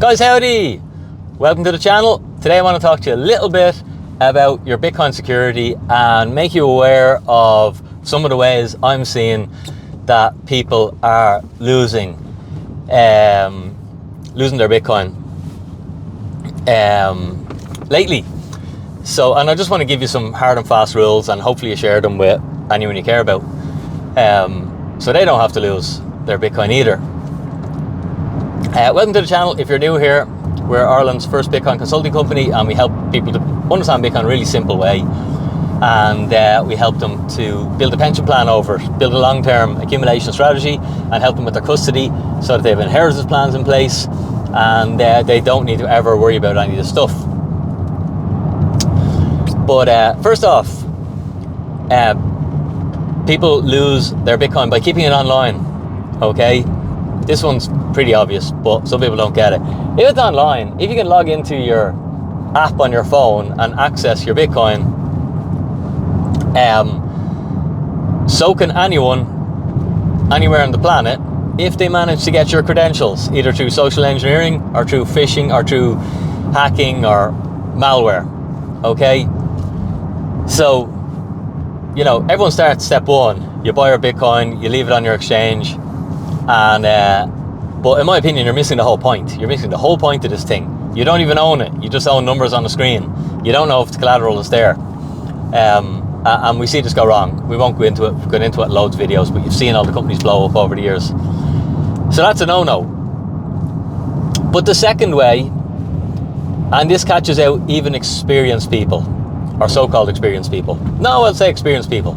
Guys, howdy! Welcome to the channel. Today I want to talk to you a little bit about your Bitcoin security and make you aware of some of the ways I'm seeing that people are losing their Bitcoin lately. So, and I just want to give you some hard and fast rules, and hopefully you share them with anyone you care about, so they don't have to lose their Bitcoin either. Welcome to the channel. If you're new here, we're Ireland's first Bitcoin consulting company, and we help people to understand Bitcoin in a really simple way. And we help them to build a pension plan over it, build a long-term accumulation strategy, and help them with their custody so that they have inheritance plans in place, and they don't need to ever worry about any of this stuff. But first off, people lose their Bitcoin by keeping it online, okay? This one's pretty obvious, but some people don't get it. If it's online, if you can log into your app on your phone and access your Bitcoin, so can anyone, anywhere on the planet, if they manage to get your credentials, either through social engineering or through phishing or through hacking or malware, okay? So, you know, everyone starts step one. You buy your Bitcoin, you leave it on your exchange, and but in my opinion, you're missing the whole point. You're missing the whole point of this thing. You don't even own it. You just own numbers on the screen. You don't know if the collateral is there. And we see this go wrong. We won't go into it. We've gone into it loads of videos, but you've seen all the companies blow up over the years. So that's a no-no. But the second way, and this catches out even experienced people, or so-called experienced people. No, I'll say experienced people.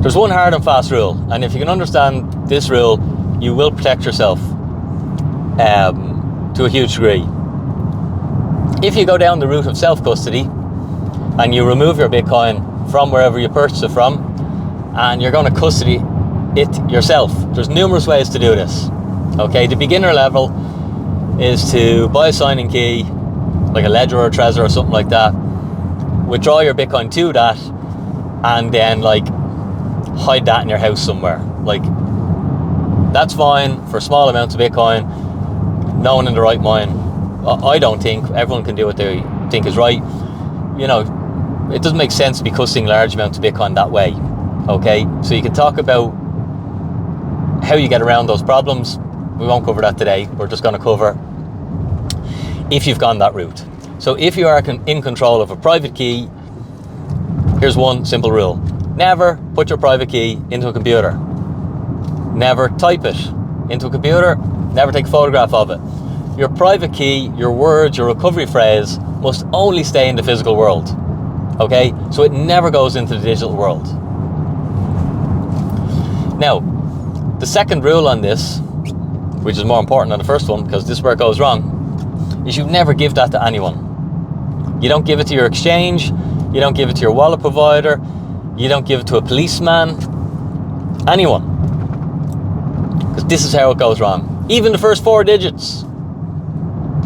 There's one hard and fast rule, and if you can understand this rule, you will protect yourself to a huge degree. If you go down the route of self-custody and you remove your Bitcoin from wherever you purchase it from, and you're going to custody it yourself, there's numerous ways to do this. Okay, the beginner level is to buy a signing key, like a Ledger or a Trezor or something like that, withdraw your Bitcoin to that, and then like hide that in your house somewhere. Like, that's fine for small amounts of Bitcoin. No one in the right mind, I don't think, everyone can do what they think is right. You know, it doesn't make sense to be custodying large amounts of Bitcoin that way. Okay, so you can talk about how you get around those problems. We won't cover that today. We're just going to cover if you've gone that route. So if you are in control of a private key, here's one simple rule. Never put your private key into a computer. Never type it into a computer. Never take a photograph of it. Your private key, your words, your recovery phrase must only stay in the physical world. Okay? So it never goes into the digital world. Now, the second rule on this, which is more important than the first one, because this is where it goes wrong, is you never give that to anyone. You don't give it to your exchange. You don't give it to your wallet provider. You don't give it to a policeman. Anyone. Because this is how it goes wrong. Even the first 4 digits.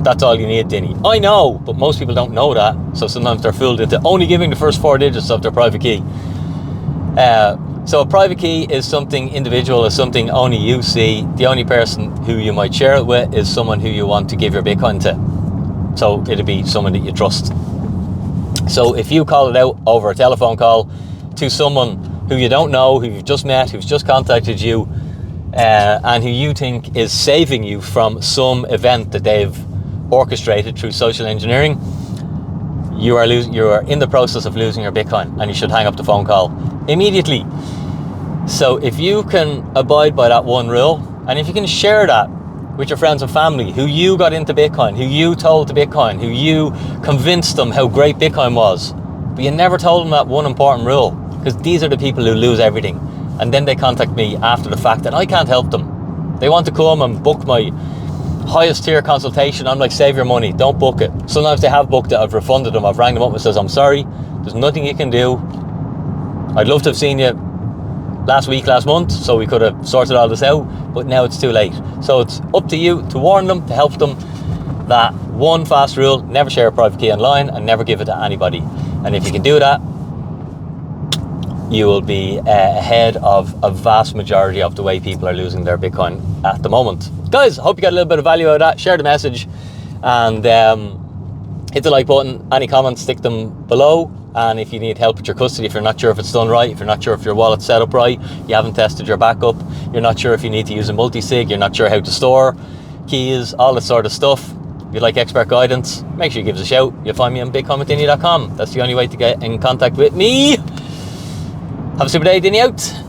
That's all you need, Dinny. I know, but most people don't know that. So sometimes they're fooled into only giving the first 4 digits of their private key. So a private key is something individual, is something only you see. The only person who you might share it with is someone who you want to give your Bitcoin to. So it'll be someone that you trust. So if you call it out over a telephone call to someone who you don't know, who you've just met, who's just contacted you, and who you think is saving you from some event that they've orchestrated through social engineering, you are in the process of losing your Bitcoin, and you should hang up the phone call immediately. So if you can abide by that one rule, and if you can share that with your friends and family who you got into Bitcoin, who you told to Bitcoin, who you convinced them how great Bitcoin was, but you never told them that one important rule, because these are the people who lose everything. And then they contact me after the fact, and I can't help them. They want to come and book my highest tier consultation. I'm like, save your money, don't book it. Sometimes they have booked it, I've refunded them, I've rang them up and says, I'm sorry, there's nothing you can do. I'd love to have seen you last week, last month, so we could have sorted all this out, but now it's too late. So it's up to you to warn them, to help them. That one fast rule: never share a private key online and never give it to anybody. And if you can do that, you will be ahead of a vast majority of the way people are losing their Bitcoin at the moment. Guys, I hope you got a little bit of value out of that. Share the message and hit the like button. Any comments, stick them below. And if you need help with your custody, if you're not sure if it's done right, if you're not sure if your wallet's set up right, you haven't tested your backup, you're not sure if you need to use a multi-sig, you're not sure how to store keys, all this sort of stuff, if you'd like expert guidance, make sure you give us a shout. You'll find me on bitcoinwithdinny.com. That's the only way to get in contact with me. Have a super day, Dinny out.